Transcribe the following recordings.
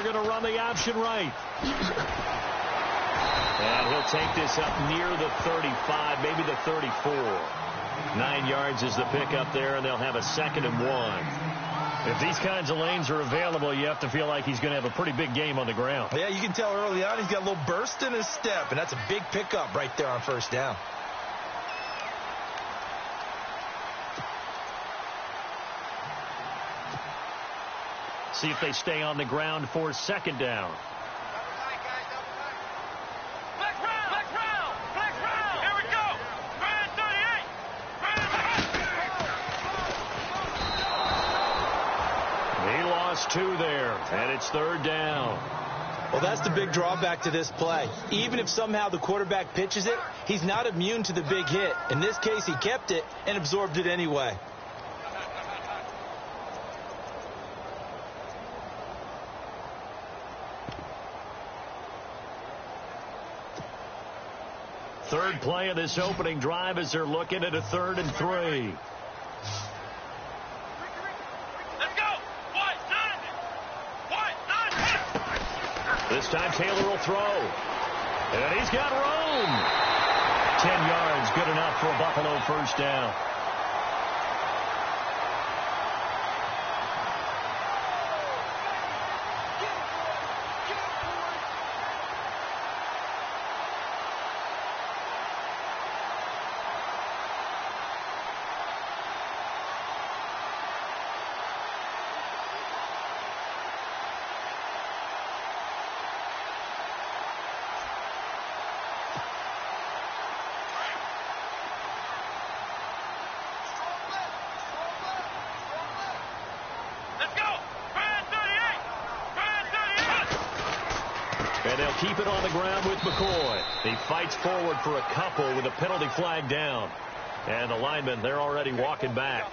going to run the option right. And he'll take this up near the 35, maybe the 34. 9 yards is the pickup there, and they'll have a 2nd and 1. If these kinds of lanes are available, you have to feel like he's going to have a pretty big game on the ground. Yeah, you can tell early on he's got a little burst in his step, and that's a big pickup right there on 1st down. See if they stay on the ground for 2nd down. He lost 2 there, and it's 3rd down. Well, that's the big drawback to this play. Even if somehow the quarterback pitches it, he's not immune to the big hit. In this case, he kept it and absorbed it anyway. Third play of this opening drive as they're looking at a 3rd and 3. This time Taylor will throw. And he's got room. 10 yards, good enough for a Buffalo 1st down. And they'll keep it on the ground with McCoy. He fights forward for a couple with a penalty flag down. And the linemen, they're already walking back.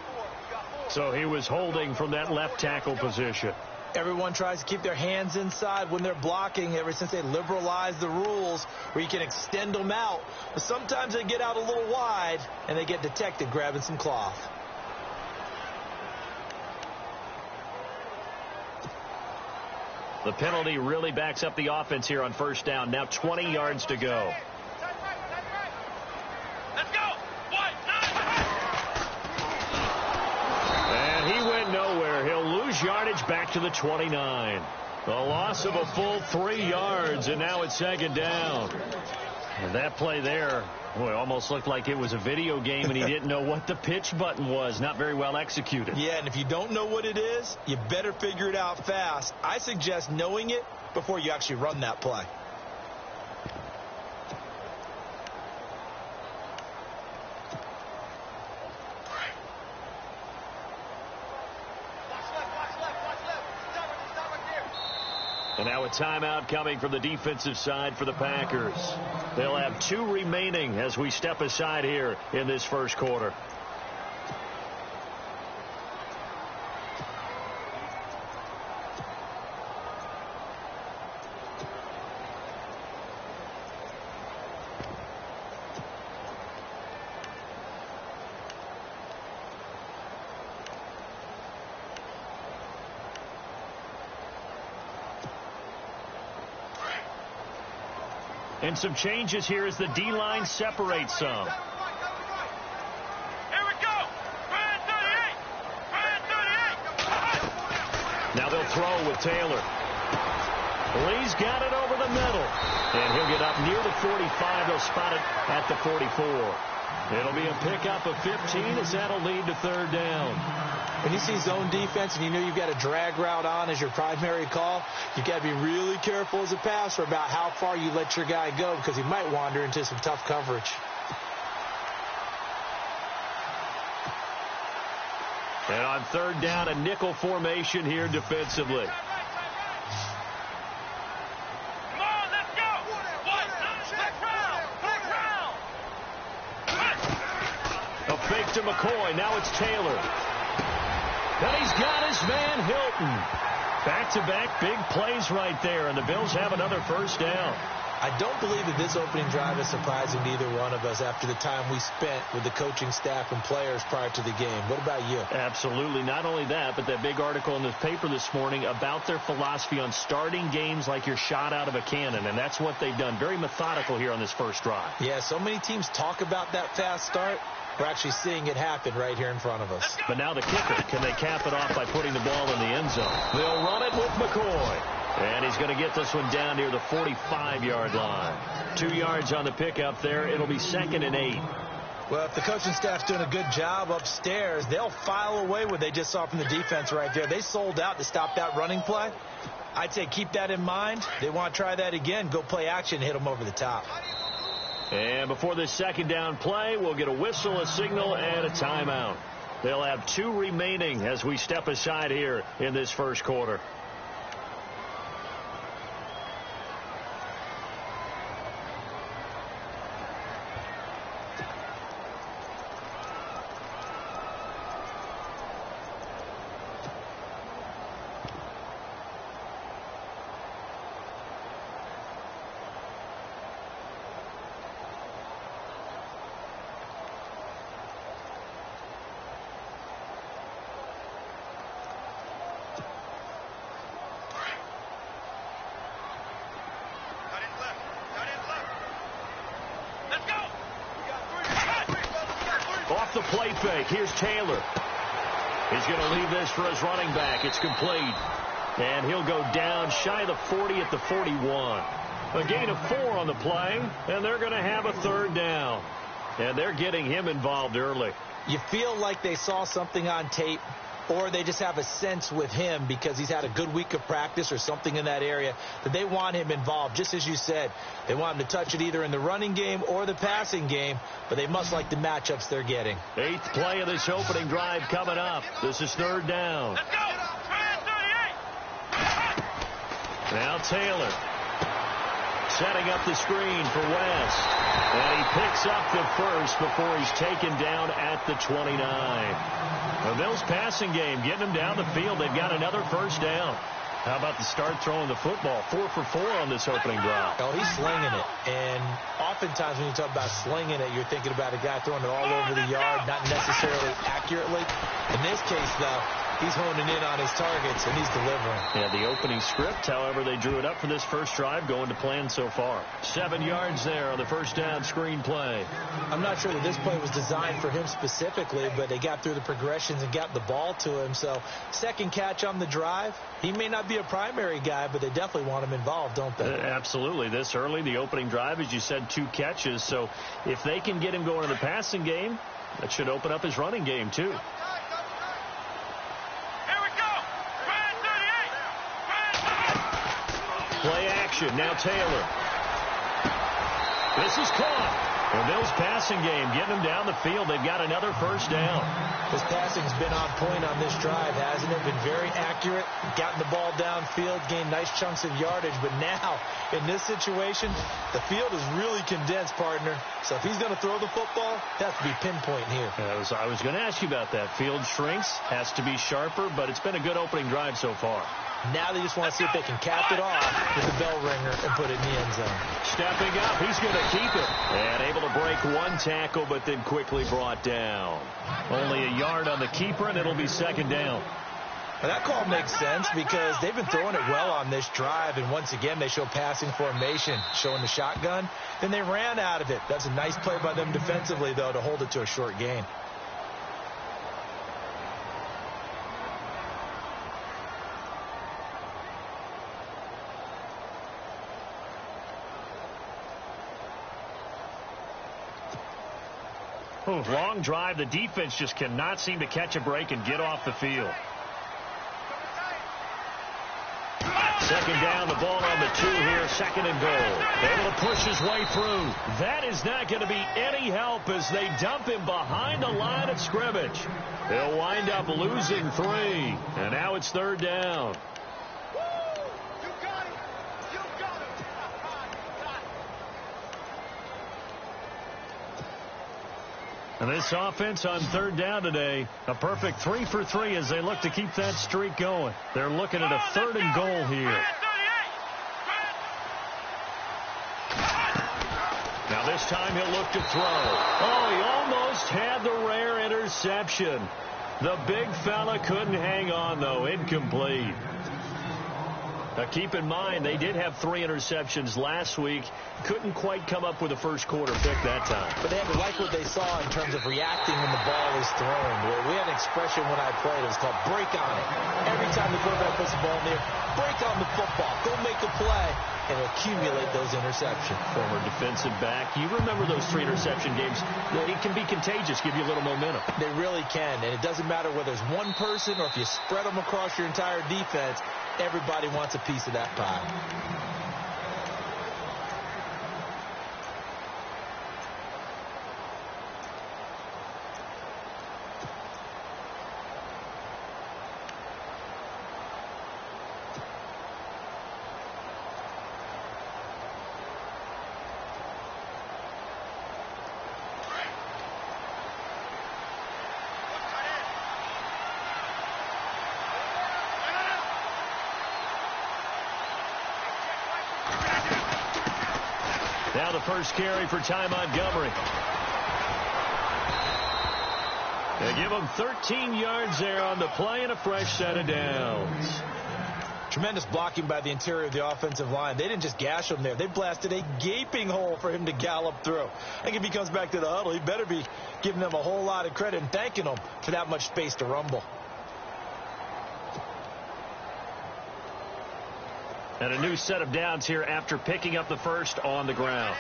So he was holding from that left tackle position. Everyone tries to keep their hands inside when they're blocking ever since they liberalized the rules where you can extend them out. But sometimes they get out a little wide and they get detected grabbing some cloth. The penalty really backs up the offense here on 1st down. Now 20 yards to go. Let's go. And he went nowhere. He'll lose yardage back to the 29. A loss of a full 3 yards, and now it's 2nd down. And that play there, boy, almost looked like it was a video game and he didn't know what the pitch button was. Not very well executed. Yeah, and if you don't know what it is, you better figure it out fast. I suggest knowing it before you actually run that play. And now a timeout coming from the defensive side for the Packers. They'll have 2 remaining as we step aside here in this 1st quarter. And some changes here as the D-line separates some. Here we go. Brand 38. Brand 38. Now they'll throw with Taylor. Lee's got it over the middle. And he'll get up near the 45. They'll spot it at the 44. It'll be a pickup of 15 as that'll lead to 3rd down. When you see zone defense and you know you've got a drag route on as your primary call, you've got to be really careful as a passer about how far you let your guy go because he might wander into some tough coverage. And on 3rd down, a nickel formation here defensively. To McCoy. Now it's Taylor. And he's got his man Hilton. Back-to-back big plays right there, and the Bills have another 1st down. I don't believe that this opening drive is surprising to either one of us after the time we spent with the coaching staff and players prior to the game. What about you? Absolutely. Not only that, but that big article in the paper this morning about their philosophy on starting games like you're shot out of a cannon, and that's what they've done. Very methodical here on this first drive. Yeah, so many teams talk about that fast start. We're actually seeing it happen right here in front of us. But now the kicker, can they cap it off by putting the ball in the end zone? They'll run it with McCoy. And he's going to get this one down near the 45-yard line. 2 yards on the pickup there. It'll be 2nd and 8. Well, if the coaching staff's doing a good job upstairs, they'll file away what they just saw from the defense right there. They sold out to stop that running play. I'd say keep that in mind. They want to try that again. Go play action, hit them over the top. And before this second down play, we'll get a whistle, a signal, and a timeout. They'll have 2 remaining as we step aside here in this first quarter. Off the play fake, here's Taylor. He's going to leave this for his running back. It's complete. And he'll go down shy of the 40 at the 41. A gain of 4 on the play, and they're going to have a 3rd down. And they're getting him involved early. You feel like they saw something on tape, or they just have a sense with him because he's had a good week of practice or something in that area that they want him involved. Just as you said, they want him to touch it either in the running game or the passing game, but they must like the matchups they're getting. 8th play of this opening drive coming up. This is 3rd down. Let's go. 38. Now Taylor setting up the screen for West. And he picks up the first before he's taken down at the 29. The Bills passing game getting them down the field. They've got another first down. How about the start throwing the football? 4 for 4 on this opening drive. Oh, he's slinging it. And oftentimes when you talk about slinging it, you're thinking about a guy throwing it all over the yard, not necessarily accurately. In this case, though, he's honing in on his targets, and he's delivering. Yeah, the opening script, however, they drew it up for this first drive, going to plan so far. 7 yards there on the first down screen play. I'm not sure that this play was designed for him specifically, but they got through the progressions and got the ball to him. So, second catch on the drive. He may not be a primary guy, but they definitely want him involved, don't they? Absolutely. This early, the opening drive, as you said, 2 catches. So, if they can get him going in the passing game, that should open up his running game, too. Play action. Now Taylor. This is caught. The Bills passing game getting them down the field. They've got another first down. His passing's been on point on this drive, hasn't it? Been very accurate. Gotten the ball downfield, gained nice chunks of yardage. But now, in this situation, the field is really condensed, partner. So if he's going to throw the football, that has to be pinpoint here. I was going to ask you about that. Field shrinks, has to be sharper, but it's been a good opening drive so far. Now they just want to see if they can cap it off with the bell ringer and put it in the end zone. Stepping up, he's going to keep it. And able to break 1 tackle, but then quickly brought down. Only a yard on the keeper, and it'll be 2nd down. Now that call makes sense because they've been throwing it well on this drive, and once again they show passing formation, showing the shotgun. Then they ran out of it. That's a nice play by them defensively, though, to hold it to a short gain. Long drive. The defense just cannot seem to catch a break and get off the field. 2nd down, the ball on the 2 here, 2nd and goal. Able to push his way through. That is not going to be any help as they dump him behind the line of scrimmage. They'll wind up losing 3, and now it's 3rd down. And this offense on 3rd down today, a perfect 3 for 3 as they look to keep that streak going. They're looking at a 3rd and goal here. this time he'll look to throw. Oh, he almost had the rare interception. The big fella couldn't hang on, though. Incomplete. Now, keep in mind, they did have 3 interceptions last week. Couldn't quite come up with a first-quarter pick that time. But they had to like what they saw in terms of reacting when the ball is thrown. We had an expression when I played. It was called break on it. Every time the quarterback puts the ball in the air, break on the football. Go make a play and accumulate those interceptions. Former defensive back. You remember those 3 interception games. It can be contagious, give you a little momentum. They really can, and it doesn't matter whether it's one person or if you spread them across your entire defense. Everybody wants a piece of that pie. Now the first carry for Ty Montgomery. They give him 13 yards there on the play and a fresh set of downs. Tremendous blocking by the interior of the offensive line. They didn't just gash him there. They blasted a gaping hole for him to gallop through. I think if he comes back to the huddle, he better be giving them a whole lot of credit and thanking them for that much space to rumble. And a new set of downs here after picking up the first on the ground.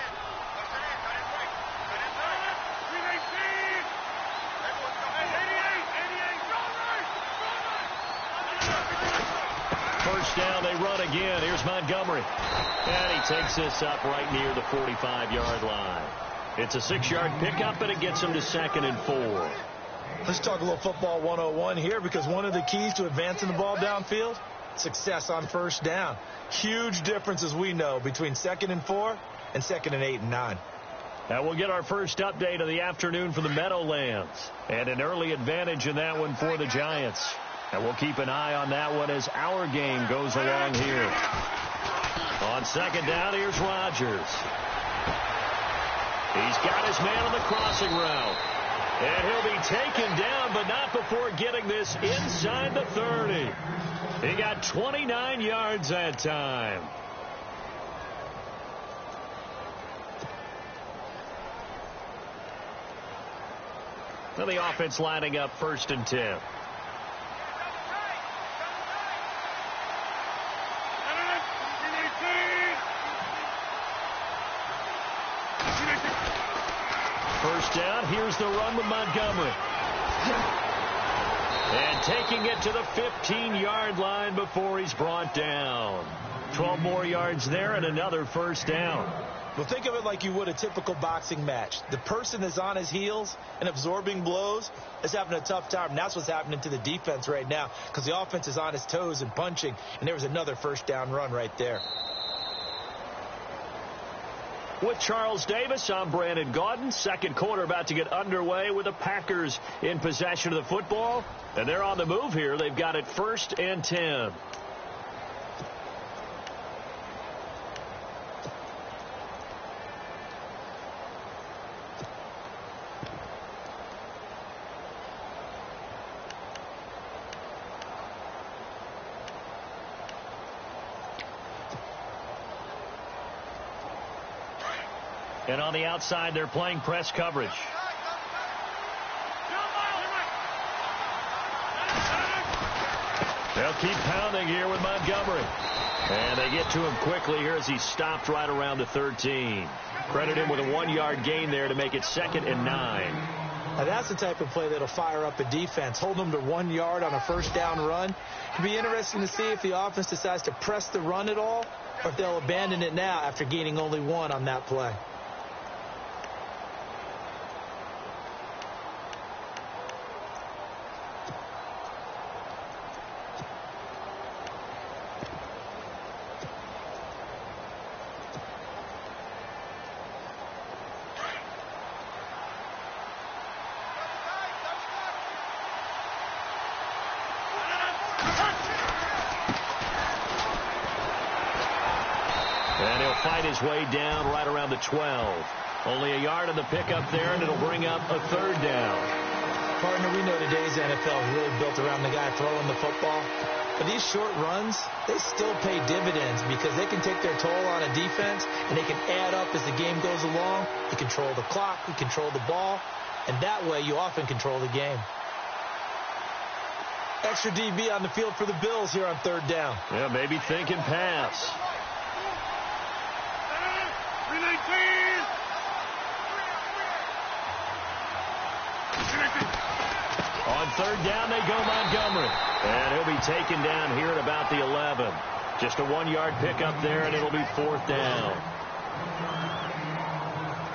First down, they run again. Here's Montgomery. And he takes this up right near the 45-yard line. It's a 6-yard pickup, and it gets him to 2nd and 4. Let's talk a little football 101 here, because one of the keys to advancing the ball downfield, success on first down. Huge difference, as we know, between 2nd and 4 and 2nd and 8 and 9. Now we'll get our first update of the afternoon from the Meadowlands. And an early advantage in that one for the Giants. And we'll keep an eye on that one as our game goes along here. On 2nd down, here's Rodgers. He's got his man on the crossing route. And he'll be taken down, but not before getting this inside the 30. He got 29 yards that time. Now the offense lining up 1st and 10. First down, here's the run with Montgomery. And taking it to the 15-yard line before he's brought down. 12 more yards there and another first down. Well, think of it like you would a typical boxing match. The person is on his heels and absorbing blows is having a tough time. And that's what's happening to the defense right now, because the offense is on his toes and punching. And there was another first down run right there. With Charles Davis, I'm Brandon Gaudin. Second quarter about to get underway with the Packers in possession of the football. And they're on the move here. They've got it 1st and 10. And on the outside, they're playing press coverage. They'll keep pounding here with Montgomery. And they get to him quickly here as he stopped right around the 13. Credit him with a 1-yard gain there to make it 2nd and 9. Now that's the type of play that'll fire up a defense. Hold them to 1 yard on a first down run. It'll be interesting to see if the offense decides to press the run at all, or if they'll abandon it now after gaining only 1 on that play. And he'll fight his way down right around the 12. Only a yard on the pickup there, and it'll bring up a third down. Partner, we know today's NFL is really built around the guy throwing the football. But these short runs, they still pay dividends because they can take their toll on a defense, and they can add up as the game goes along. You control the clock, you control the ball, and that way you often control the game. Extra DB on the field for the Bills here on third down. Yeah, maybe thinking pass. On third down, they go Montgomery. And he'll be taken down here at about the 11. Just a 1-yard pickup there, and it'll be fourth down.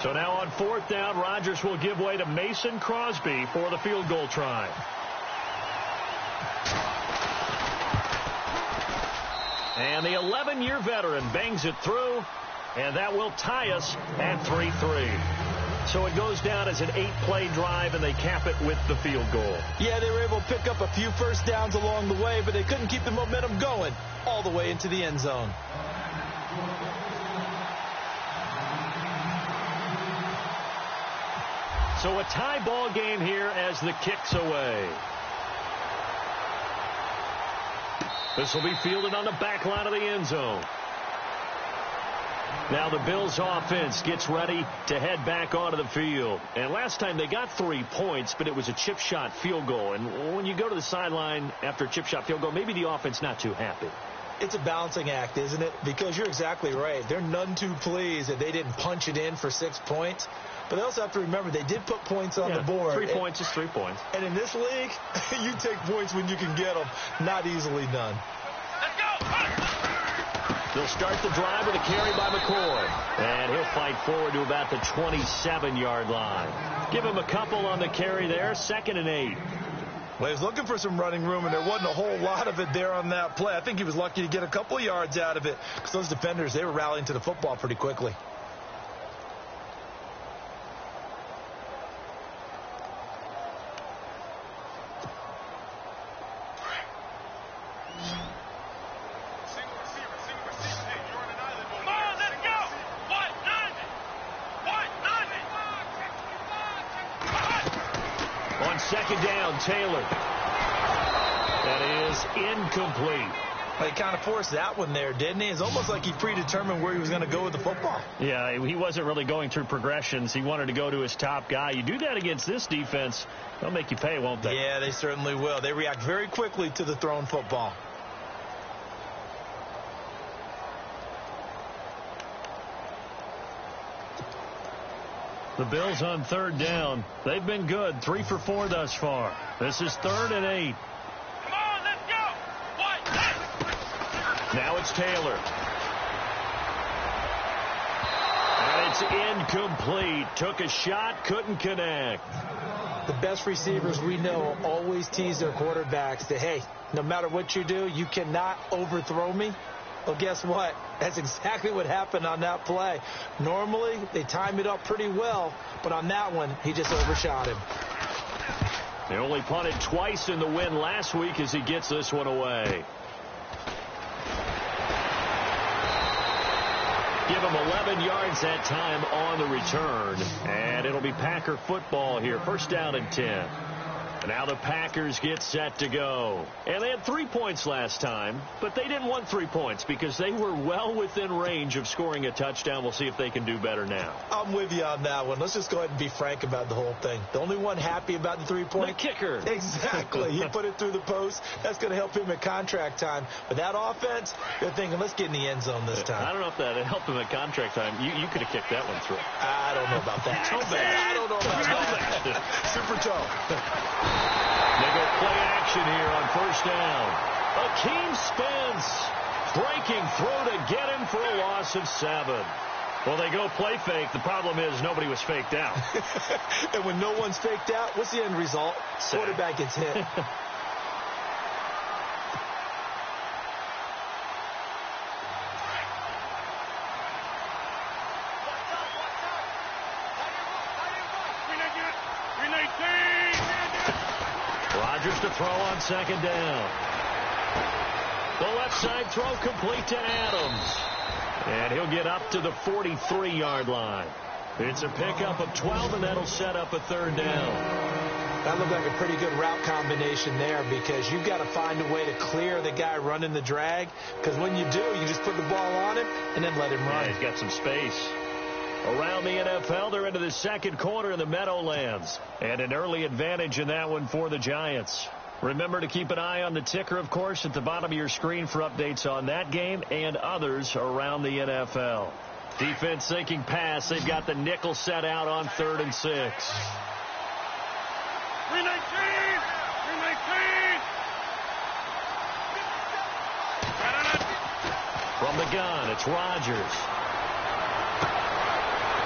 So now on fourth down, Rodgers will give way to Mason Crosby for the field goal try. And the 11-year veteran bangs it through, and that will tie us at 3-3. So it goes down as an 8-play drive, and they cap it with the field goal. Yeah, they were able to pick up a few first downs along the way, but they couldn't keep the momentum going all the way into the end zone. So a tie ball game here as the kick's away. This will be fielded on the back line of the end zone. Now the Bills offense gets ready to head back onto the field. And last time they got 3 points, but it was a chip shot field goal. And when you go to the sideline after a chip shot field goal, maybe the offense not too happy. It's a balancing act, isn't it? Because you're exactly right. They're none too pleased that they didn't punch it in for 6 points. But they also have to remember they did put points on the board. 3 points is 3 points. And in this league, you take points when you can get them. Not easily done. Let's go! They'll start the drive with a carry by McCoy. And he'll fight forward to about the 27-yard line. Give him a couple on the carry there. 2nd and 8. Well, he was looking for some running room, and there wasn't a whole lot of it there on that play. I think he was lucky to get a couple yards out of it because those defenders, they were rallying to the football pretty quickly. Second down, Taylor. That is incomplete. Well, he kind of forced that one there, didn't he? It's almost like he predetermined where he was going to go with the football. Yeah, he wasn't really going through progressions. He wanted to go to his top guy. You do that against this defense, they'll make you pay, won't they? Yeah, they certainly will. They react very quickly to the thrown football. The Bills on third down. They've been good. 3 for 4 thus far. This is 3rd and 8. Come on, let's go! What? Now it's Taylor. And it's incomplete. Took a shot, couldn't connect. The best receivers we know always tease their quarterbacks that, hey, no matter what you do, you cannot overthrow me. Well, guess what? That's exactly what happened on that play. Normally, they time it up pretty well, but on that one, he just overshot him. They only punted twice in the win last week as he gets this one away. Give him 11 yards that time on the return, and it'll be Packer football here. 1st down and 10. Now the Packers get set to go. And they had 3 points last time, but they didn't want 3 points because they were well within range of scoring a touchdown. We'll see if they can do better now. I'm with you on that one. Let's just go ahead and be frank about the whole thing. The only one happy about the 3-point. The kicker. Exactly. He put it through the post. That's going to help him at contract time. But that offense, they're thinking, let's get in the end zone this time. I don't know if that helped him at contract time. You could have kicked that one through. I don't know about that. Toe bad. I don't know about that. Super toe. They go play action here on 1st down. Akeem Spence breaking through to get him for a loss of 7. Well, they go play fake. The problem is nobody was faked out. And when no one's faked out, what's the end result? Quarterback gets hit. Rodgers to throw on 2nd down. The left side throw complete to Adams. And he'll get up to the 43-yard line. It's a pickup of 12, and that'll set up a third down. That looked like a pretty good route combination there because you've got to find a way to clear the guy running the drag, because when you do, you just put the ball on him and then let him run. Yeah, he's got some space. Around the NFL, they're into the second quarter in the Meadowlands, and an early advantage in that one for the Giants. Remember to keep an eye on the ticker, of course, at the bottom of your screen for updates on that game and others around the NFL. Defense thinking pass. They've got the nickel set out on 3rd and 6. 319! 319! From the gun, it's Rodgers.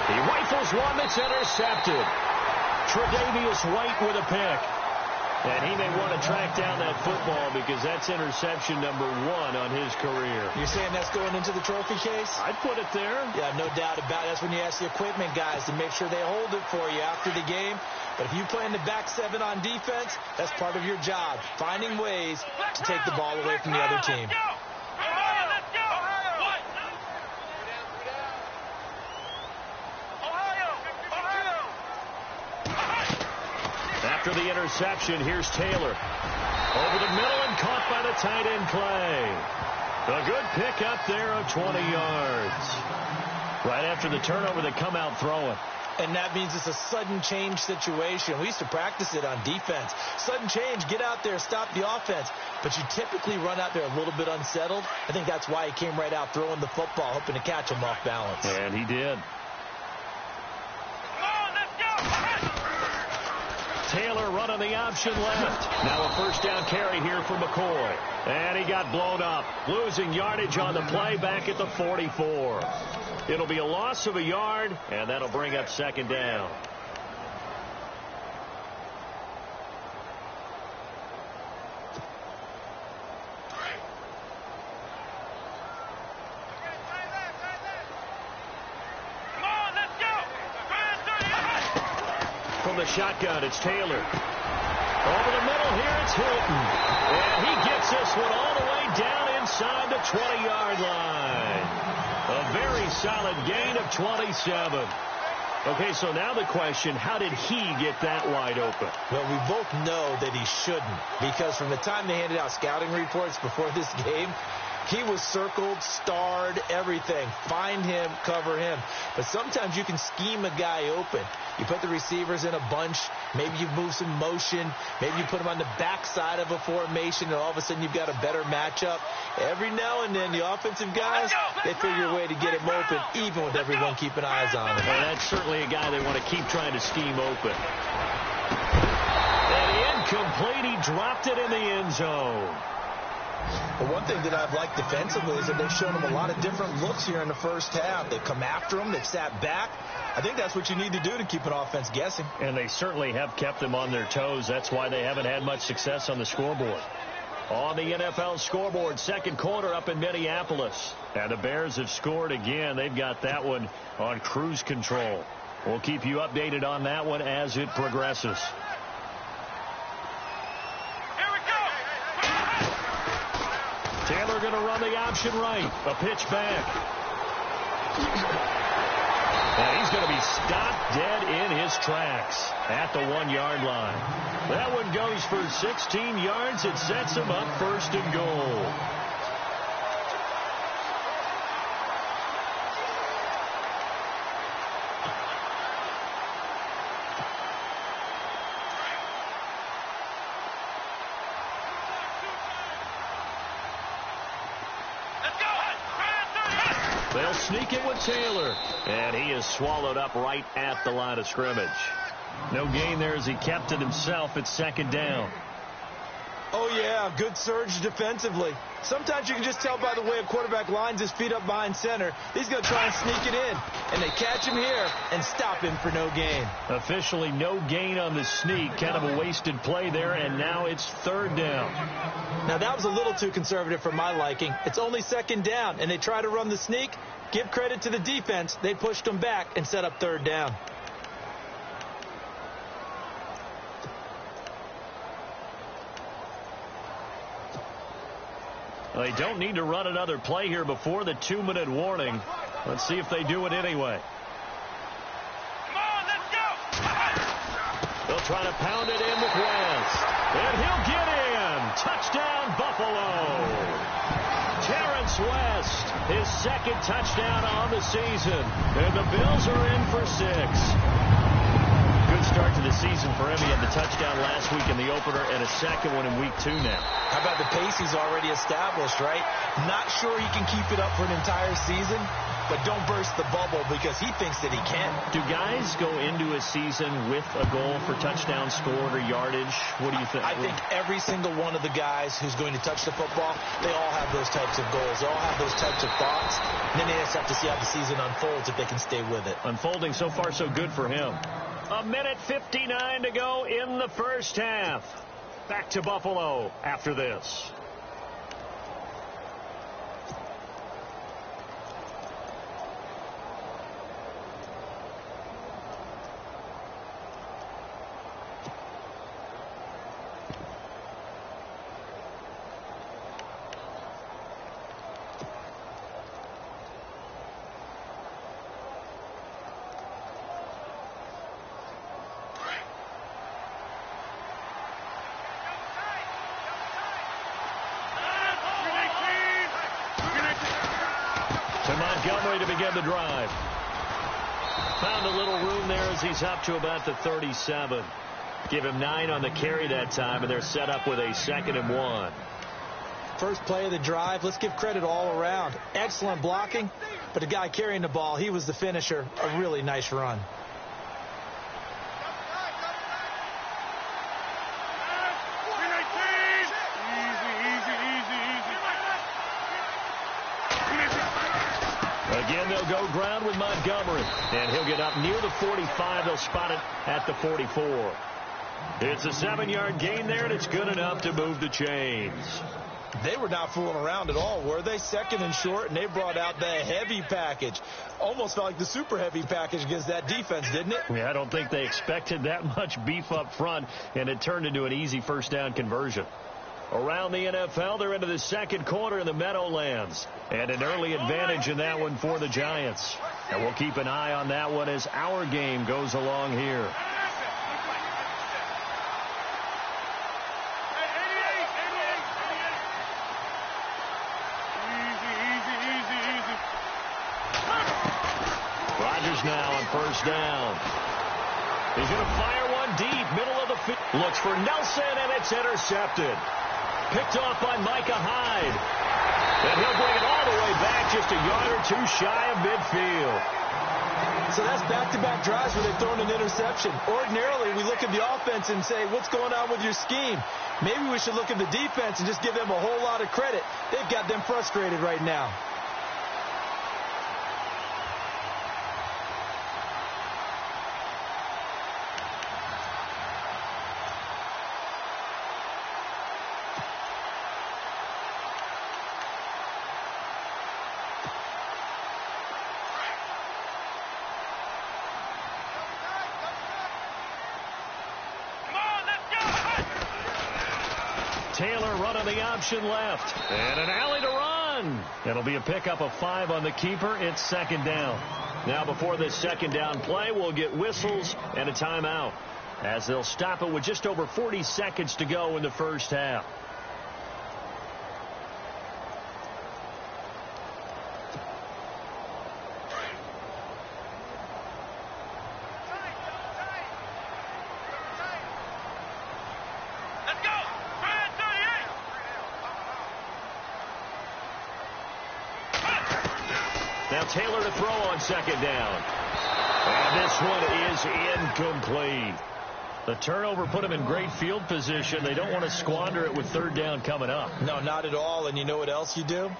He rifles one that's intercepted. Tre'Davious White with a pick. And he may want to track down that football because that's interception number 1 on his career. You're saying that's going into the trophy case? I'd put it there. Yeah, no doubt about it. That's when you ask the equipment guys to make sure they hold it for you after the game. But if you play in the back 7 on defense, that's part of your job, finding ways to take the ball away from the other team. After the interception, here's Taylor. Over the middle and caught by the tight end Clay. A good pick up there of 20 yards. Right after the turnover, they come out throwing. And that means it's a sudden change situation. We used to practice it on defense. Sudden change, get out there, stop the offense. But you typically run out there a little bit unsettled. I think that's why he came right out throwing the football, hoping to catch him off balance. And he did. Taylor running the option left. Now a first down carry here for McCoy. And he got blown up. Losing yardage on the play back at the 44. It'll be a loss of a yard, and that'll bring up second down. From the shotgun, it's Taylor. Over the middle here, it's Hilton. And he gets this one all the way down inside the 20-yard line. A very solid gain of 27. Okay, so now the question, how did he get that wide open? Well, we both know that he shouldn't, because from the time they handed out scouting reports before this game, he was circled, starred, everything. Find him, cover him. But sometimes you can scheme a guy open. You put the receivers in a bunch. Maybe you move some motion. Maybe you put them on the backside of a formation, and all of a sudden you've got a better matchup. Every now and then, the offensive guys, they figure a way to get him open, even with everyone keeping eyes on him. Well, that's certainly a guy they want to keep trying to scheme open. And incomplete. He dropped it in the end zone. But one thing that I've liked defensively is that they've shown him a lot of different looks here in the first half. They've come after him. They've sat back. I think that's what you need to do to keep an offense guessing. And they certainly have kept them on their toes. That's why they haven't had much success on the scoreboard. On the NFL scoreboard, second quarter up in Minneapolis. And the Bears have scored again. They've got that one on cruise control. We'll keep you updated on that one as it progresses. Taylor going to run the option right. A pitch back. And he's going to be stopped dead in his tracks at the 1-yard line. That one goes for 16 yards. It sets him up first and goal. They'll sneak it with Taylor. And he is swallowed up right at the line of scrimmage. No gain there as he kept it himself at second down. Oh, yeah, good surge defensively. Sometimes you can just tell by the way a quarterback lines his feet up behind center. He's going to try and sneak it in. And they catch him here and stop him for no gain. Officially no gain on the sneak. Kind of a wasted play there, and now it's third down. Now, that was a little too conservative for my liking. It's only second down, and they try to run the sneak. Give credit to the defense. They pushed them back and set up third down. They don't need to run another play here before the 2-minute warning. Let's see if they do it anyway. trying to pound it in with West. And he'll get in. Touchdown, Buffalo. Terrence West, his second touchdown on the season. And the Bills are in for 6. Good start to the season for him. He had the touchdown last week in the opener and a second one in week 2 now. How about the pace he's already established, right? Not sure he can keep it up for an entire season, but don't burst the bubble because he thinks that he can. Do guys go into a season with a goal for touchdown scored or yardage? What do you think? I think every single one of the guys who's going to touch the football, they all have those types of goals. They all have those types of thoughts. And then they just have to see how the season unfolds if they can stay with it. Unfolding so far so good for him. 1:59 to go in the first half. Back to Buffalo after this. Montgomery to begin the drive. Found a little room there as he's up to about the 37. Give him 9 on the carry that time, and they're set up with a 2nd and 1. First play of the drive, let's give credit all around. Excellent blocking, but the guy carrying the ball, he was the finisher. A really nice run. Again, they'll go ground with Montgomery, and he'll get up near the 45. They'll spot it at the 44. It's a 7-yard gain there, and it's good enough to move the chains. They were not fooling around at all, were they? 2nd and short, and they brought out the heavy package. Almost felt like the super heavy package against that defense, didn't it? Yeah, I don't think they expected that much beef up front, and it turned into an easy first down conversion. Around the NFL, they're into the second quarter in the Meadowlands. And an early advantage in that one for the Giants. And we'll keep an eye on that one as our game goes along here. Rodgers now on first down. He's going to fire one deep, middle of the field. Looks for Nelson, and it's intercepted. Picked off by Micah Hyde. And he'll bring it all the way back just a yard or 2 shy of midfield. So that's back-to-back drives where they've thrown an interception. Ordinarily, we look at the offense and say, what's going on with your scheme? Maybe we should look at the defense and just give them a whole lot of credit. They've got them frustrated right now. Taylor running the option left. And an alley to run. It'll be a pickup of 5 on the keeper. It's 2nd down. Now before this 2nd down play, we'll get whistles and a timeout, as they'll stop it with just over 40 seconds to go in the first half. Now Taylor to throw on 2nd down. And this one is incomplete. The turnover put him in great field position. They don't want to squander it with 3rd down coming up. No, not at all. And you know what else you do?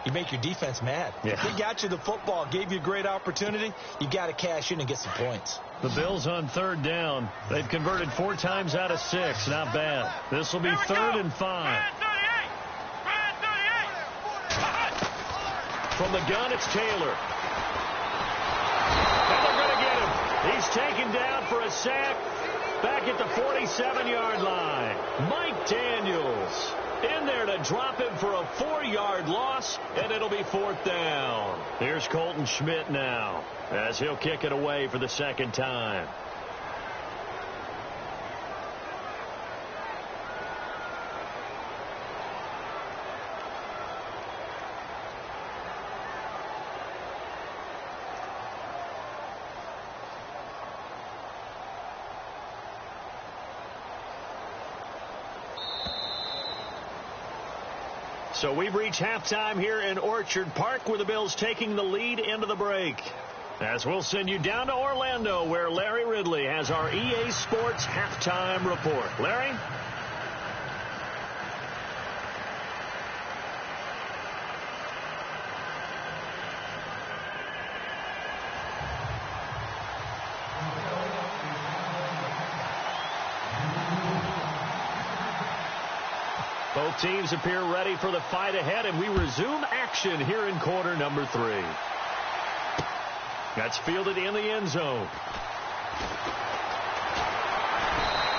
You make your defense mad. Yeah. If they got you the football, gave you a great opportunity, you got to cash in and get some points. The Bills on 3rd down. They've converted 4 times out of 6. Not bad. This will be 3rd and 5. From the gun, it's Taylor. And they're going to get him. He's taken down for a sack back at the 47-yard line. Mike Daniels in there to drop him for a 4-yard loss, and it'll be 4th down. Here's Colton Schmidt now as he'll kick it away for the 2nd time. So we've reached halftime here in Orchard Park, where the Bills taking the lead into the break. As we'll send you down to Orlando, where Larry Ridley has our EA Sports halftime report. Larry? Both teams appear ready for the fight ahead, and we resume action here in quarter number 3. That's fielded in the end zone.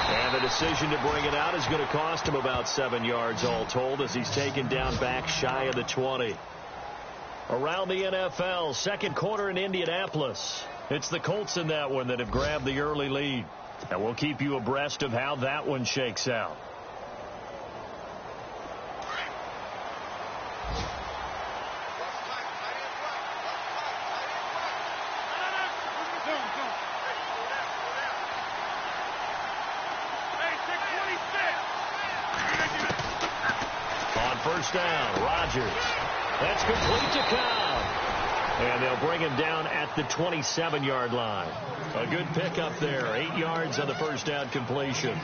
And the decision to bring it out is going to cost him about 7 yards all told, as he's taken down back shy of the 20. Around the NFL, second quarter in Indianapolis. It's the Colts in that one that have grabbed the early lead. And we'll keep you abreast of how that one shakes out. First down, Rodgers. That's complete to Cobb. And they'll bring him down at the 27-yard line. A good pickup there. 8 yards on the first down completion.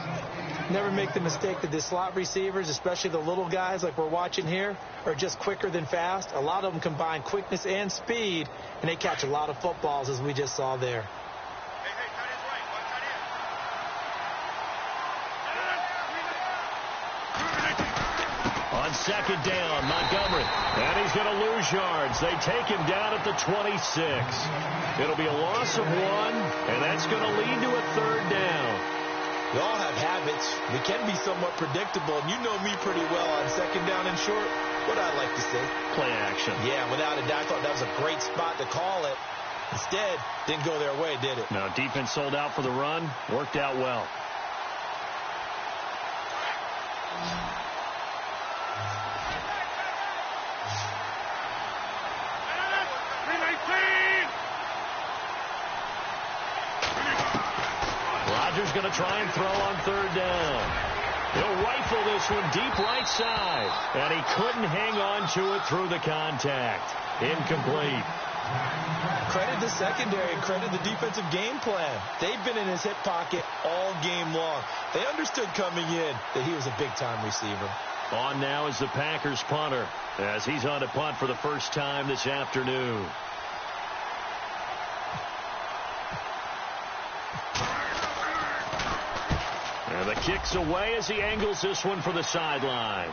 Never make the mistake that the slot receivers, especially the little guys like we're watching here, are just quicker than fast. A lot of them combine quickness and speed, and they catch a lot of footballs, as we just saw there. Second down, Montgomery. And he's going to lose yards. They take him down at the 26. It'll be a loss of 1, and that's going to lead to a third down. We all have habits. We can be somewhat predictable, and you know me pretty well on second down and short. What I like to say? Play action. Yeah, without a doubt, I thought that was a great spot to call it. Instead, didn't go their way, did it? No, defense sold out for the run. Worked out well. Rodgers going to try and throw on third down. He'll rifle this one deep right side. And he couldn't hang on to it through the contact. Incomplete. Credit the secondary and credit the defensive game plan. They've been in his hip pocket all game long. They understood coming in that he was a big-time receiver. On now is the Packers punter, as he's on to punt for the first time this afternoon. And the kick's away as he angles this one for the sideline.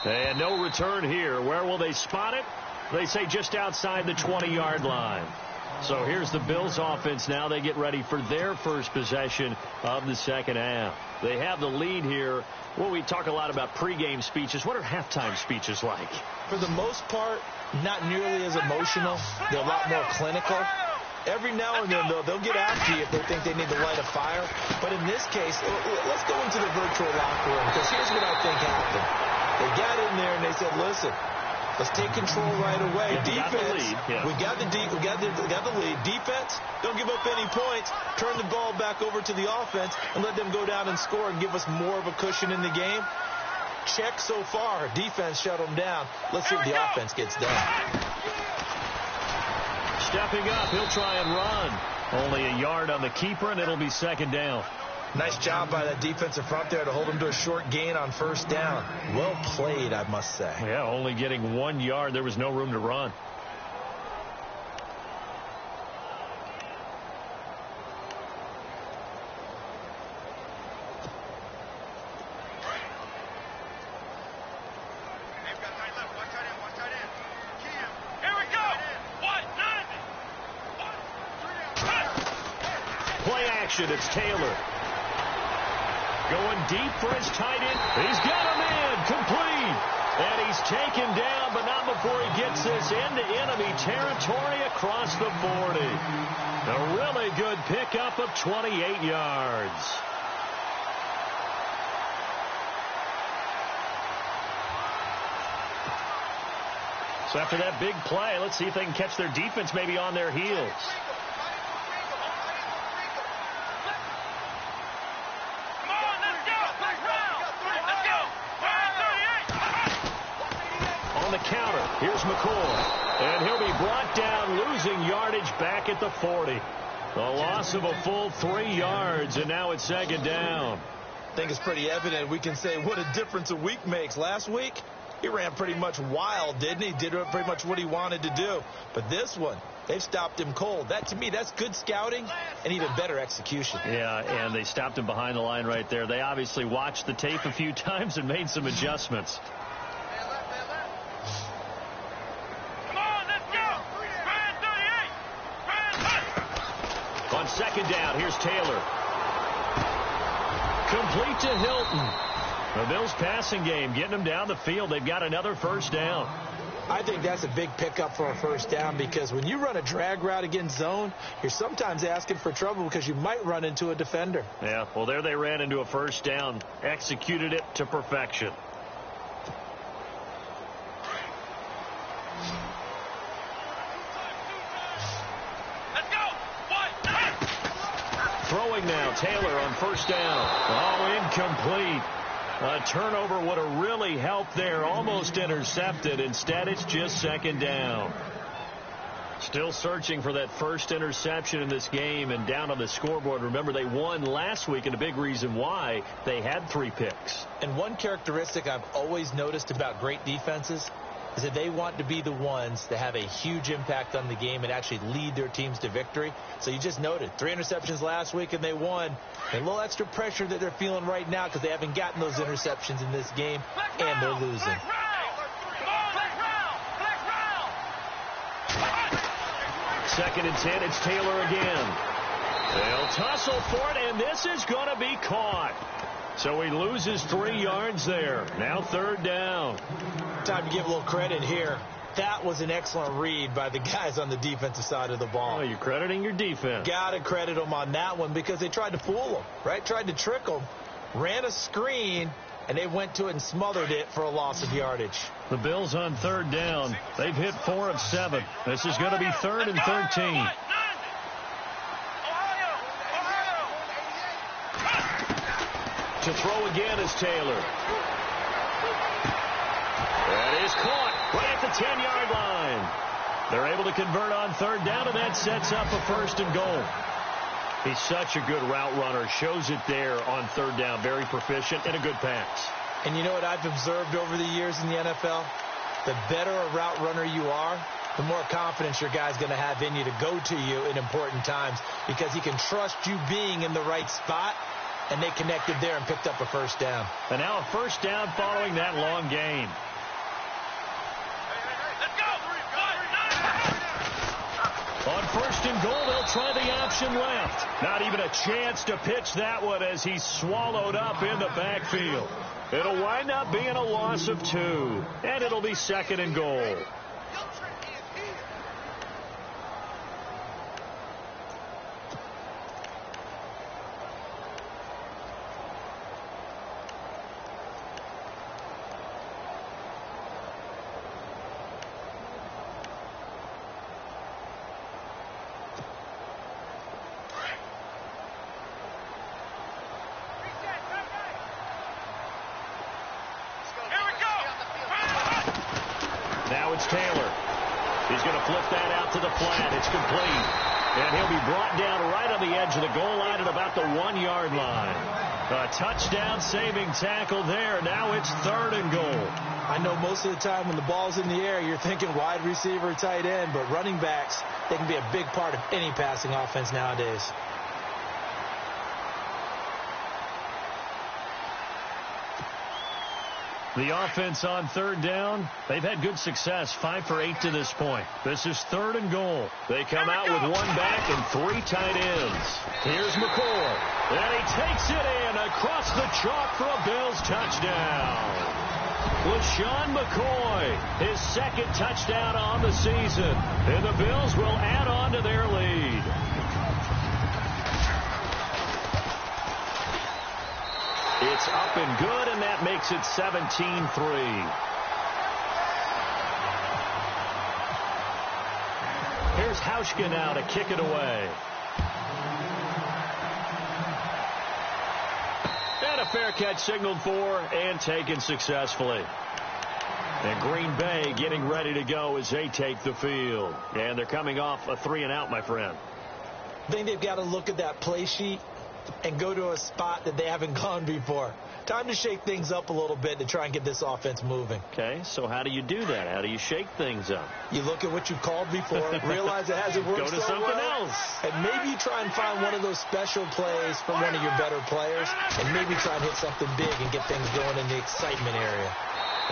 And no return here. Where will they spot it? They say just outside the 20-yard line. So here's the Bills offense now. They get ready for their first possession of the second half. They have the lead here. Well, we talk a lot about pregame speeches. What are halftime speeches like? For the most part, not nearly as emotional. They're a lot more clinical. Every now and then, though, they'll get after you if they think they need to light a fire. But in this case, let's go into the virtual locker room, because here's what I think happened. They got in there and they said, listen, let's take control right away. Defense, we got the lead. Defense, don't give up any points. Turn the ball back over to the offense and let them go down and score and give us more of a cushion in the game. Check so far. Defense shut them down. Let's see if the offense gets done. Stepping up, he'll try and run. Only a yard on the keeper, and it'll be second down. Nice job by that defensive front there to hold him to a short gain on first down. Well played, I must say. Yeah, only getting 1 yard. There was no room to run. It's Taylor. Going deep for his tight end. He's got a man complete. And he's taken down, but not before he gets this into enemy territory across the 40. A really good pickup of 28 yards. So after that big play, let's see if they can catch their defense maybe on their heels. Here's McCoy. And he'll be brought down, losing yardage back at the 40. A loss of a full 3 yards, and now it's second down. I think it's pretty evident. We can say what a difference a week makes. Last week, he ran pretty much wild, didn't he? Did pretty much what he wanted to do. But this one, they've stopped him cold. That, to me, that's good scouting and even better execution. Yeah, and they stopped him behind the line right there. They obviously watched the tape a few times and made some adjustments. Come on, let's go. Brand 38. On second down, here's Taylor. Complete to Hilton. The Bills passing game getting them down the field. They've got another first down. I think that's a big pickup for a first down because when you run a drag route against zone, you're sometimes asking for trouble because you might run into a defender. Yeah, well, there they ran into a first down. Executed it to perfection. Let's go. Throwing now, Taylor on first down. Oh, incomplete. A turnover would have really helped there. Almost intercepted. Instead, it's just second down. Still searching for that first interception in this game and down on the scoreboard. Remember, they won last week, and a big reason why they had 3 picks. And one characteristic I've always noticed about great defenses is that they want to be the ones that have a huge impact on the game and actually lead their teams to victory. So you just noted 3 interceptions last week and they won. And a little extra pressure that they're feeling right now because they haven't gotten those interceptions in this game and they're losing. Second and 10, it's Taylor again. They'll tussle for it, and this is going to be caught. So he loses 3 yards there. Now third down. Time to give a little credit here. That was an excellent read by the guys on the defensive side of the ball. Oh, you're crediting your defense. Got to credit them on that one because they tried to fool them, right? Tried to trick them, ran a screen, and they went to it and smothered it for a loss of yardage. The Bills on third down. They've hit 4 of 7. This is going to be 3rd and 13. To throw again is Taylor. That is caught right at the 10-yard line. They're able to convert on third down, and that sets up a 1st and goal. He's such a good route runner. Shows it there on third down. Very proficient and a good pass. And you know what I've observed over the years in the NFL? The better a route runner you are, the more confidence your guy's going to have in you to go to you in important times because he can trust you being in the right spot, and they connected there and picked up a first down. And now a first down following that long gain. On 1st and goal, they'll try the option left. Not even a chance to pitch that one as he's swallowed up in the backfield. It'll wind up being a loss of 2, and it'll be 2nd and goal. Now it's Taylor. He's going to flip that out to the flat. It's complete. And he'll be brought down right on the edge of the goal line at about the 1-yard line. A touchdown-saving tackle there. Now it's 3rd and goal. I know most of the time when the ball's in the air, you're thinking wide receiver, tight end, but running backs, they can be a big part of any passing offense nowadays. The offense on third down, they've had good success, 5 for 8 to this point. This is 3rd and goal. They come out with 1 back and 3 tight ends. Here's McCoy, and he takes it in across the chalk for a Bills touchdown. LaShawn McCoy, his 2nd touchdown on the season, and the Bills will add on to their lead. It's up and good, and that makes it 17-3. Here's Hauschka now to kick it away. And a fair catch signaled for and taken successfully. And Green Bay getting ready to go as they take the field. And they're coming off a 3-and-out, my friend. I think they've got to look at that play sheet and go to a spot that they haven't gone before. Time to shake things up a little bit to try and get this offense moving. Okay, so how do you do that? How do you shake things up? You look at what you called before, realize it hasn't worked Go to so something well, else. and maybe you try and find one of those special plays from one of your better players, and maybe try and hit something big and get things going in the excitement area.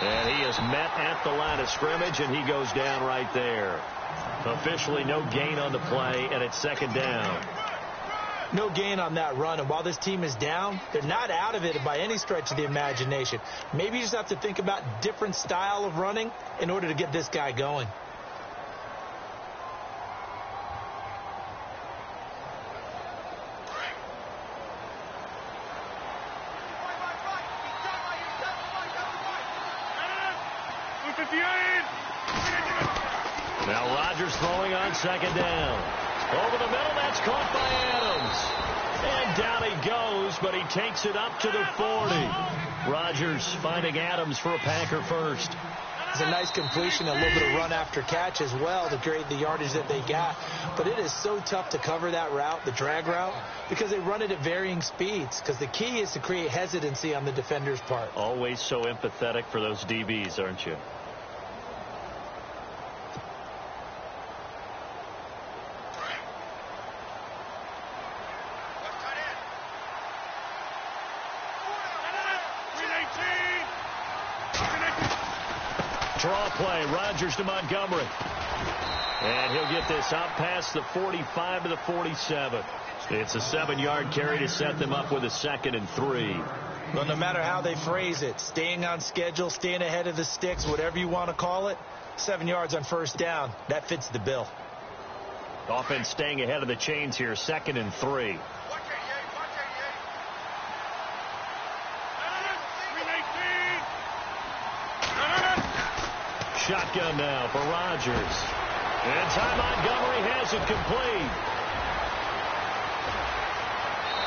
And he is met at the line of scrimmage, and he goes down right there. Officially no gain on the play, and it's second down. No gain on that run, and while this team is down, they're not out of it by any stretch of the imagination. Maybe you just have to think about different style of running in order to get this guy going. Now Rodgers throwing on second down. Over the middle, that's caught by Adams. And down he goes, but he takes it up to the 40. Rodgers finding Adams for a Packer first. It's a nice completion, a little bit of run after catch as well to create the yardage that they got. But it is so tough to cover that route, the drag route, because they run it at varying speeds. Because the key is to create hesitancy on the defender's part. Always so empathetic for those DBs, aren't you? Draw play, Rodgers to Montgomery. And he'll get this out past the 45 to the 47. It's a 7-yard carry to set them up with a 2nd and 3. Well, no matter how they phrase it, staying on schedule, staying ahead of the sticks, whatever you want to call it, 7 yards on first down, that fits the bill. Offense staying ahead of the chains here, 2nd and 3. Shotgun now for Rodgers. And Ty Montgomery has it complete.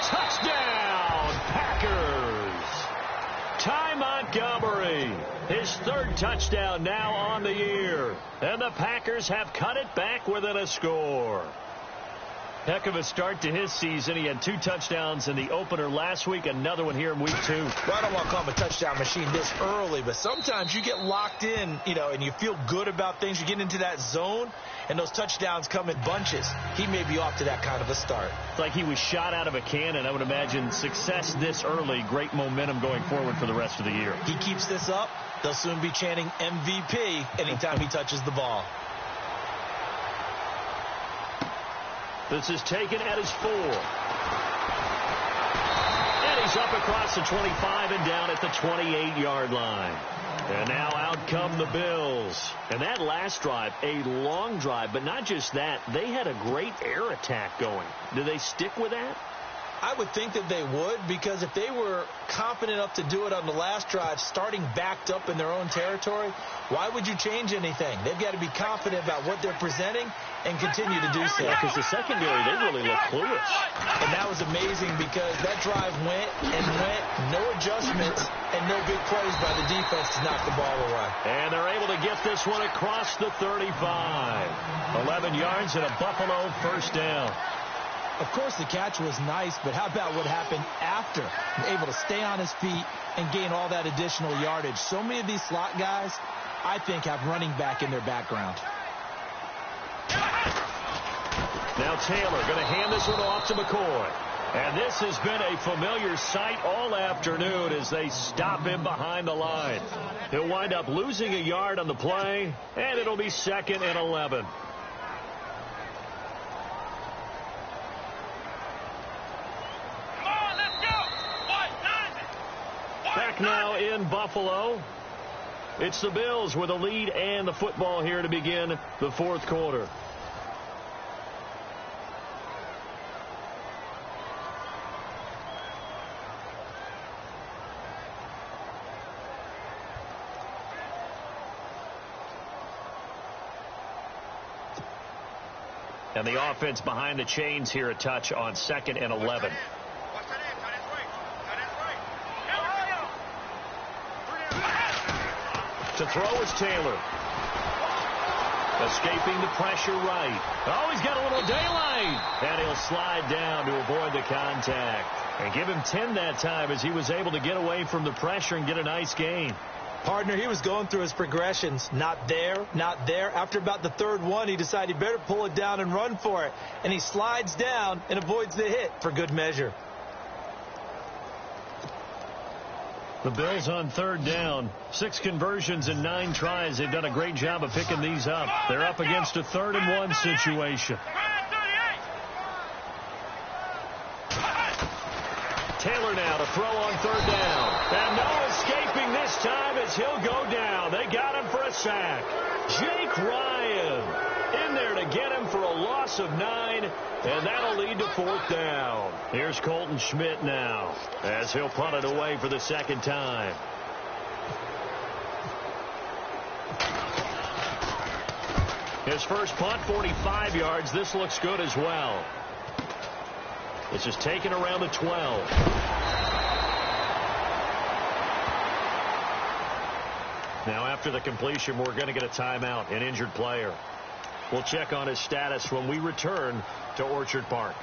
Touchdown, Packers. Ty Montgomery, his 3rd touchdown now on the year. And the Packers have cut it back within a score. Heck of a start to his season. He had 2 touchdowns in the opener last week, another one here in week 2. Well, I don't want to call him a touchdown machine this early, but sometimes you get locked in, and you feel good about things. You get into that zone, and those touchdowns come in bunches. He may be off to that kind of a start. It's like he was shot out of a cannon. I would imagine success this early, great momentum going forward for the rest of the year. He keeps this up, they'll soon be chanting MVP anytime he touches the ball. This is taken at his 4. And he's up across the 25 and down at the 28-yard line. And now out come the Bills. And that last drive, a long drive, but not just that. They had a great air attack going. Do they stick with that? I would think that they would, because if they were confident enough to do it on the last drive, starting backed up in their own territory, why would you change anything? They've got to be confident about what they're presenting and continue to do so. Because the secondary, they really look clueless. And that was amazing because that drive went and went, no adjustments, and no big plays by the defense to knock the ball away. And they're able to get this one across the 35. 11 yards and a Buffalo first down. Of course, the catch was nice, but how about what happened after? Able to stay on his feet and gain all that additional yardage. So many of these slot guys, I think, have running back in their background. Now Taylor going to hand this one off to McCoy. And this has been a familiar sight all afternoon as they stop him behind the line. He'll wind up losing a yard on the play, and it'll be 2nd and 11. Back now in Buffalo. It's the Bills with a lead and the football here to begin the 4th quarter. And the offense behind the chains here a touch on 2nd and 11. To throw is Taylor. Escaping the pressure right. Oh, he's got a little daylight. And he'll slide down to avoid the contact. And give him 10 that time as he was able to get away from the pressure and get a nice gain. Partner, he was going through his progressions. Not there, not there. After about the third one, he decided he better pull it down and run for it. And he slides down and avoids the hit for good measure. The Bills on third down. 6 conversions and 9 tries. They've done a great job of picking these up. They're up against a 3rd and 1 situation. Taylor now to throw on 3rd down. And no escaping this time as he'll go down. They got him for a sack. Jake Ryan in there to get him for a loss of 9. And that'll lead to 4th down. Here's Colton Schmidt now as he'll punt it away for the 2nd time. His first punt, 45 yards. This looks good as well. This is taken around the 12. Now after the completion, we're going to get a timeout, an injured player. We'll check on his status when we return to Orchard Park.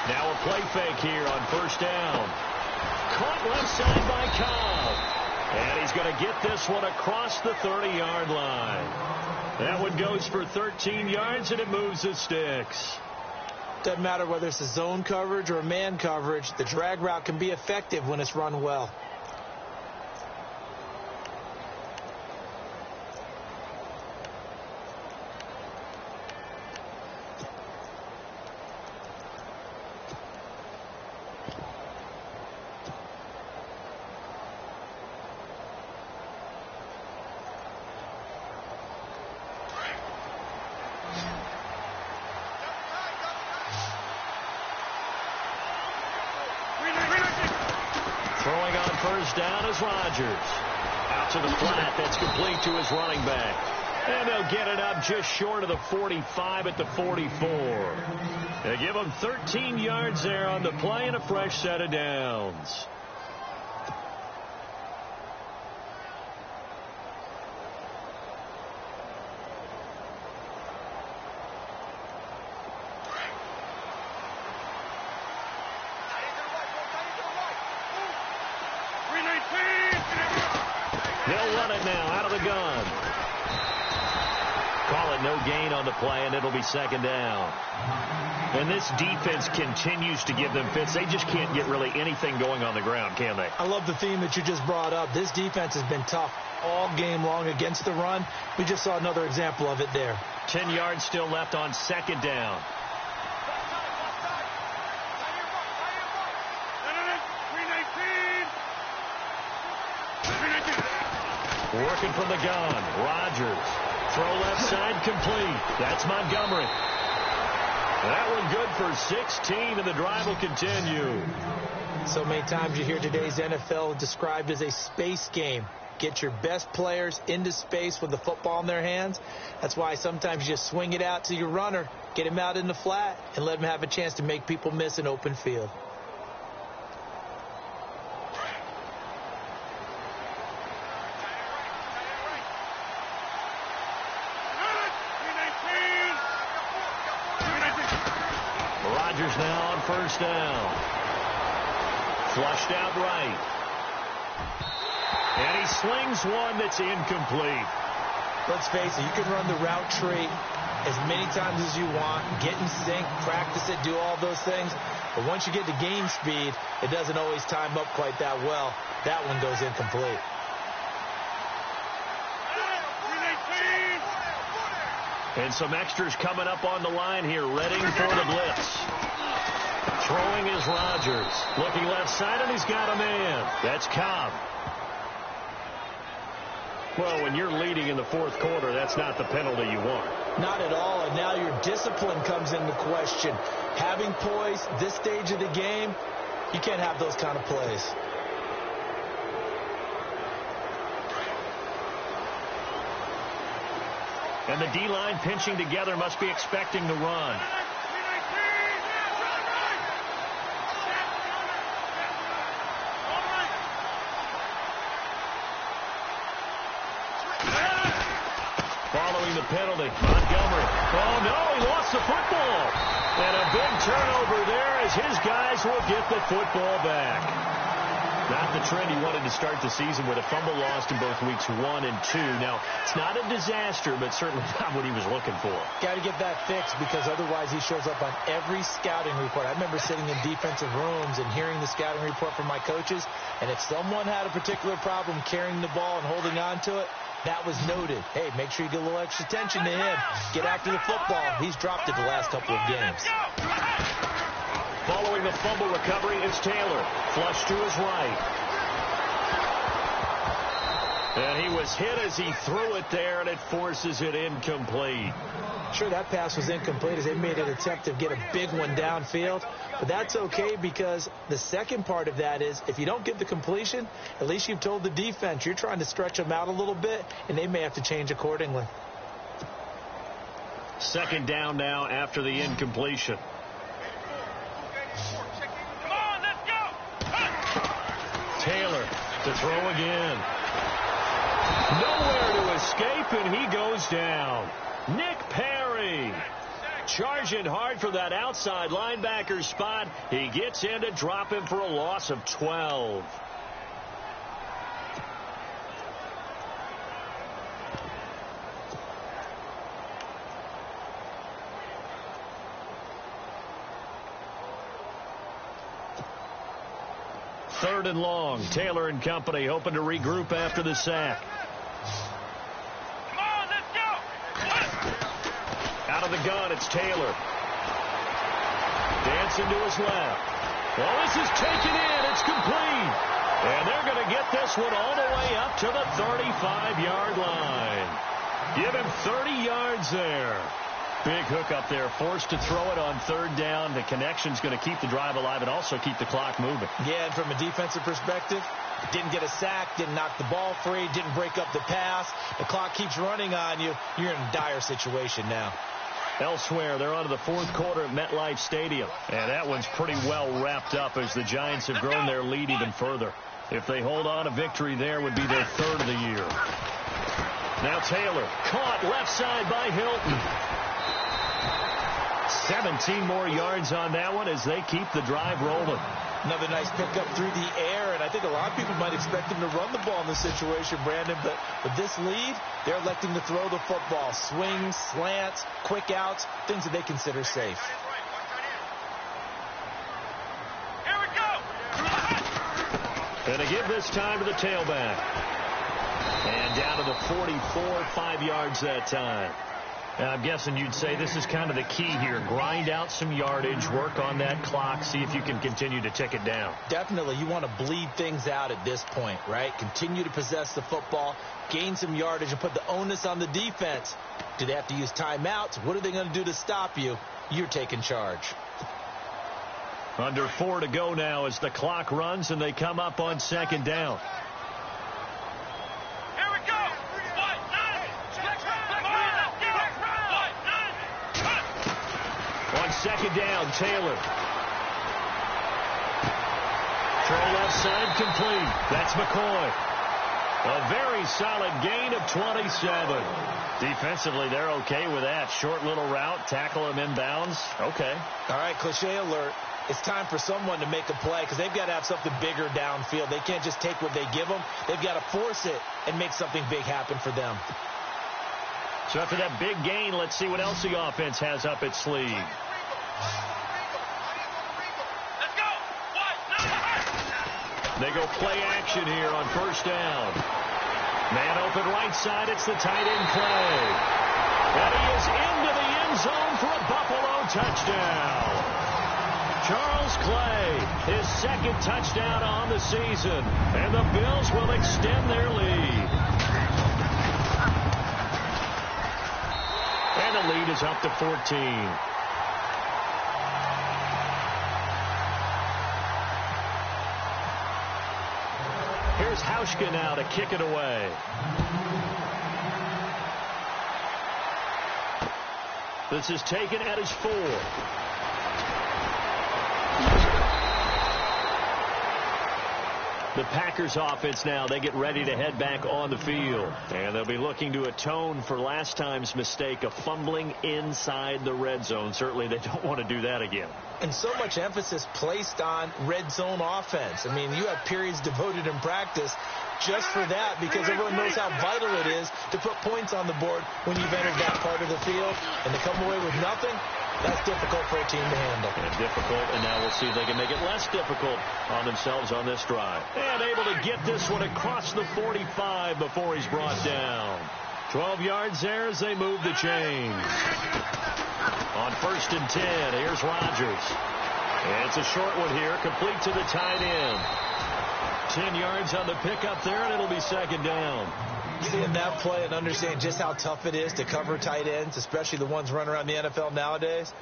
Now a play fake here on 1st down. Caught left side by Cobb. And he's going to get this one across the 30-yard line. That one goes for 13 yards, and it moves the sticks. Doesn't matter whether it's a zone coverage or a man coverage. The drag route can be effective when it's run well. Throwing on 1st down is Rodgers. Out to the flat. That's complete to his running back. And they'll get it up just short of the 45 at the 44. They give him 13 yards there on the play and a fresh set of downs. They'll run it now out of the gun. Call it no gain on the play, and it'll be 2nd down. And this defense continues to give them fits. They just can't get really anything going on the ground, can they? I love the theme that you just brought up. This defense has been tough all game long against the run. We just saw another example of it there. 10 yards still left on 2nd down. Working from the gun. Rodgers. Throw left side complete. That's Montgomery. That one good for 16, and the drive will continue. So many times you hear today's NFL described as a space game. Get your best players into space with the football in their hands. That's why sometimes you just swing it out to your runner, get him out in the flat, and let him have a chance to make people miss an open field. Rodgers now on 1st down. Flushed out right. And he slings one that's incomplete. Let's face it, you can run the route tree as many times as you want, get in sync, practice it, do all those things. But once you get to game speed, it doesn't always time up quite that well. That one goes incomplete. And some extras coming up on the line here, ready for the blitz. Throwing is Rodgers. Looking left side, and he's got a man. That's Cobb. Well, when you're leading in the 4th quarter, that's not the penalty you want. Not at all, and now your discipline comes into question. Having poise this stage of the game, you can't have those kind of plays. And the D-line pinching together must be expecting the run. Following the penalty, Montgomery. Oh, no, he lost the football. And a big turnover there as his guys will get the football back. Not the trend he wanted to start the season with a fumble lost in both weeks 1 and 2. Now, it's not a disaster, but certainly not what he was looking for. Got to get that fixed because otherwise he shows up on every scouting report. I remember sitting in defensive rooms and hearing the scouting report from my coaches, and if someone had a particular problem carrying the ball and holding on to it, that was noted. Hey, make sure you get a little extra attention to him. Get after the football. He's dropped it the last couple of games. Following the fumble recovery, it's Taylor. Flush to his right. And he was hit as he threw it there, and it forces it incomplete. Sure, that pass was incomplete as they made an attempt to get a big one downfield. But that's okay because the second part of that is if you don't get the completion, at least you've told the defense you're trying to stretch them out a little bit, and they may have to change accordingly. Second down now after the incompletion. Come on, let's go. Taylor to throw again. Nowhere to escape, and he goes down. Nick Perry charging hard for that outside linebacker spot. He gets in to drop him for a loss of 12. Third and long. Taylor and company hoping to regroup after the sack. Come on, let's go. Out of the gun, it's Taylor. Dancing to his left. Well, this is taken in. It's complete. And they're going to get this one all the way up to the 35-yard line. Give him 30 yards there. Big hook up there, forced to throw it on third down. The connection's going to keep the drive alive and also keep the clock moving. Yeah, and from a defensive perspective, didn't get a sack, didn't knock the ball free, didn't break up the pass. The clock keeps running on you. You're in a dire situation now. Elsewhere, they're on to the fourth quarter at MetLife Stadium. And that one's pretty well wrapped up as the Giants have grown their lead even further. If they hold on, a victory there would be their third of the year. Now Taylor, caught left side by Hilton. 17 more yards on that one as they keep the drive rolling. Another nice pickup through the air, and I think a lot of people might expect him to run the ball in this situation, Brandon, but with this lead, they're electing to throw the football. Swings, slants, quick outs, things that they consider safe. Here we go. And they give this time to the tailback. And down to the 44, 5 yards that time. I'm guessing you'd say this is kind of the key here. Grind out some yardage, work on that clock, see if you can continue to tick it down. Definitely. You want to bleed things out at this point, right? Continue to possess the football, gain some yardage, and put the onus on the defense. Do they have to use timeouts? What are they going to do to stop you? You're taking charge. Under 4 to go now as the clock runs and they come up on second down. Second down, Taylor. Throw left side complete. That's McCoy. A very solid gain of 27. Defensively, they're okay with that. Short little route, tackle him inbounds. Okay. All right, cliche alert. It's time for someone to make a play because they've got to have something bigger downfield. They can't just take what they give them. They've got to force it and make something big happen for them. So after that big gain, let's see what else the offense has up its sleeve. Let's go. They go play action here on first down. Man open right side. It's the tight end play. And he is into the end zone for a Buffalo touchdown. Charles Clay, his second touchdown on the season. And the Bills will extend their lead. And the lead is up to 14. Here's Hauschka now to kick it away. This is taken at his 4. The Packers offense now, they get ready to head back on the field. And they'll be looking to atone for last time's mistake of fumbling inside the red zone. Certainly they don't want to do that again. And so much emphasis placed on red zone offense. I mean, you have periods devoted in practice just for that, because everyone knows how vital it is to put points on the board when you've entered that part of the field. And to come away with nothing, that's difficult for a team to handle. And difficult, and now we'll see if they can make it less difficult on themselves on this drive. And able to get this one across the 45 before he's brought down. 12 yards there as they move the chains. On 1st and 10, here's Rodgers. And it's a short one here, complete to the tight end. 10 yards on the pickup there, and it'll be 2nd down. Seeing that play and understand just how tough it is to cover tight ends, especially the ones running around the NFL nowadays,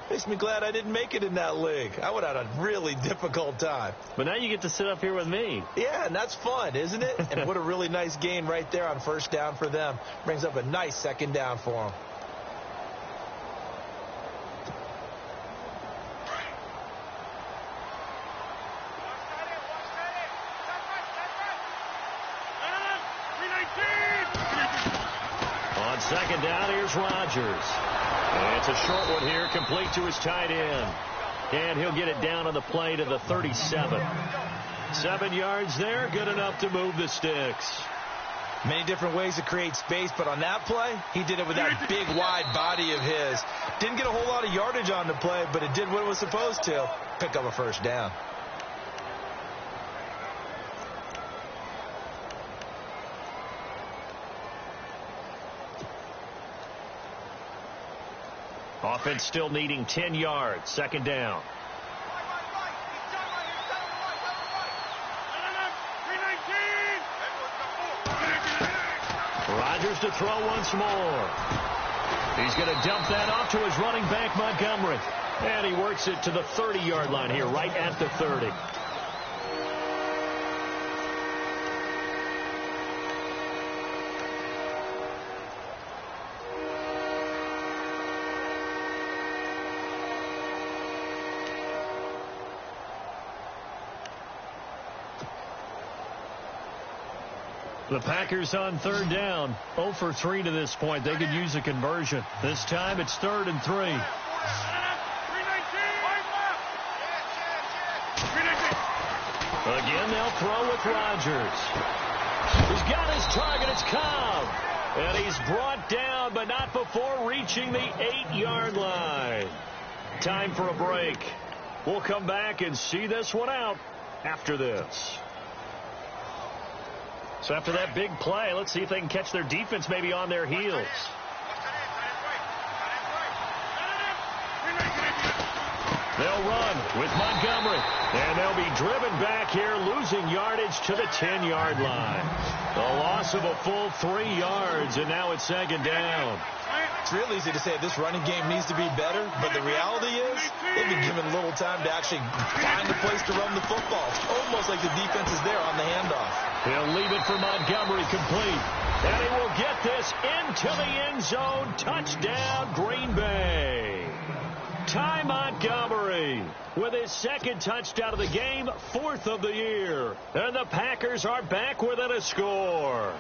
makes me glad I didn't make it in that league. I would have had a really difficult time. But now you get to sit up here with me. Yeah, and that's fun, isn't it? And what a really nice gain right there on 1st down for them. Brings up a nice 2nd down for them. On 2nd down, here's Rodgers. And it's a short one here, complete to his tight end. And he'll get it down on the play to the 37. 7 yards there, good enough to move the sticks. Many different ways to create space, but on that play, he did it with that big, wide body of his. Didn't get a whole lot of yardage on the play, but it did what it was supposed to. Pick up a 1st down. Offense still needing 10 yards. 2nd down. Rodgers to throw once more. He's going to dump that off to his running back, Montgomery. And he works it to the 30-yard line here, right at the 30. The Packers on 3rd down. 0 for 3 to this point. They could use a conversion. This time it's 3rd and 3. Again, they'll throw with Rodgers. He's got his target. It's Cobb. And he's brought down, but not before reaching the 8-yard line. Time for a break. We'll come back and see this one out after this. So after that big play, let's see if they can catch their defense maybe on their heels. They'll run with Montgomery. And they'll be driven back here, losing yardage to the 10-yard line. The loss of a full 3 yards, and now it's 2nd down. It's real easy to say this running game needs to be better, but the reality is they've been given little time to actually find a place to run the football. It's almost like the defense is there on the handoff. He'll leave it for Montgomery, complete. And he will get this into the end zone. Touchdown, Green Bay. Ty Montgomery with his 2nd touchdown of the game, 4th of the year. And the Packers are back within a score.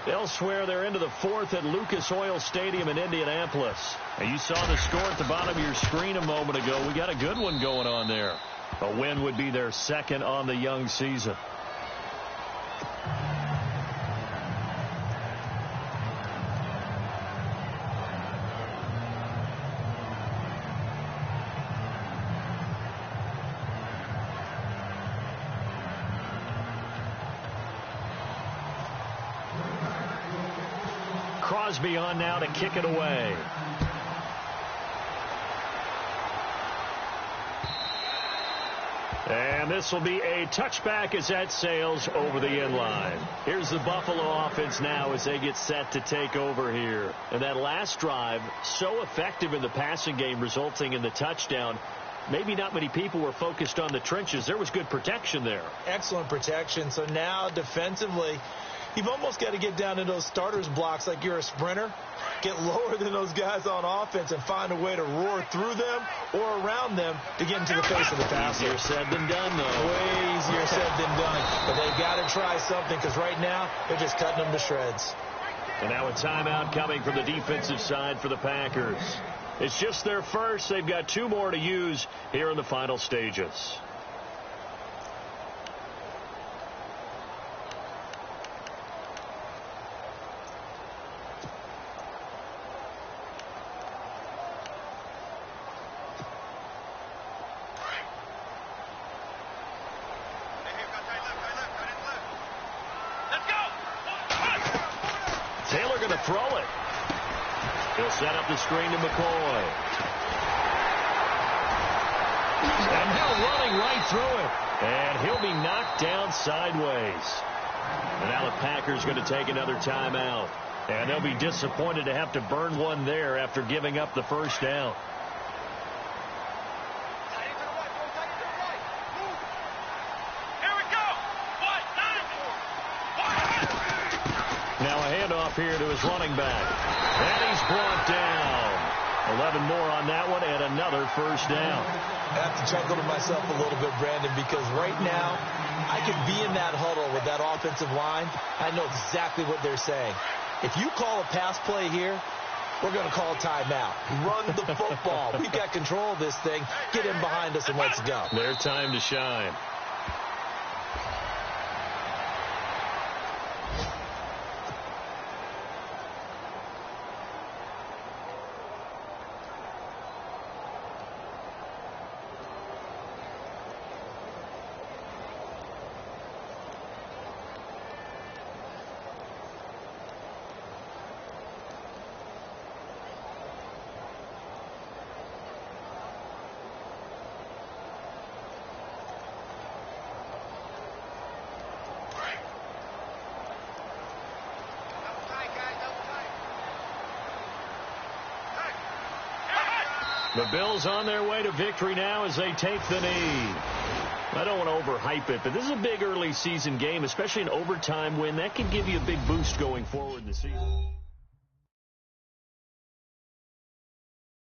Elsewhere, they're into the 4th at Lucas Oil Stadium in Indianapolis. And you saw the score at the bottom of your screen a moment ago. We got a good one going on there. A win would be their 2nd on the young season. Crosby on now to kick it away. And this will be a touchback as that sails over the end line. Here's the Buffalo offense now as they get set to take over here. And that last drive, so effective in the passing game, resulting in the touchdown. Maybe not many people were focused on the trenches. There was good protection there. Excellent protection. So now defensively, You've almost got to get down in those starters blocks like you're a sprinter, get lower than those guys on offense, and find a way to roar through them or around them to get into the face of the passer. Easier said than done, though. Way easier said than done. But they've got to try something because right now they're just cutting them to shreds. And now a timeout coming from the defensive side for the Packers. It's just their first. They've got 2 more to use here in the final stages. Taylor going to throw it. He'll set up the screen to McCoy. And now running right through it. And he'll be knocked down sideways. And now the Packers going to take another timeout. And they'll be disappointed to have to burn one there after giving up the first down. Now a handoff here to his running back. And he's brought down. 11 more on that one and another first down. I have to chuckle to myself a little bit, Brandon, because right now I could be in that huddle with that offensive line. I know exactly what they're saying. If you call a pass play here, we're going to call a timeout. Run the football. We've got control of this thing. Get in behind us and let's go. Their time to shine. The Bills on their way to victory now as they take the knee. I don't want to overhype it, but this is a big early season game, especially an overtime win. That can give you a big boost going forward in the season.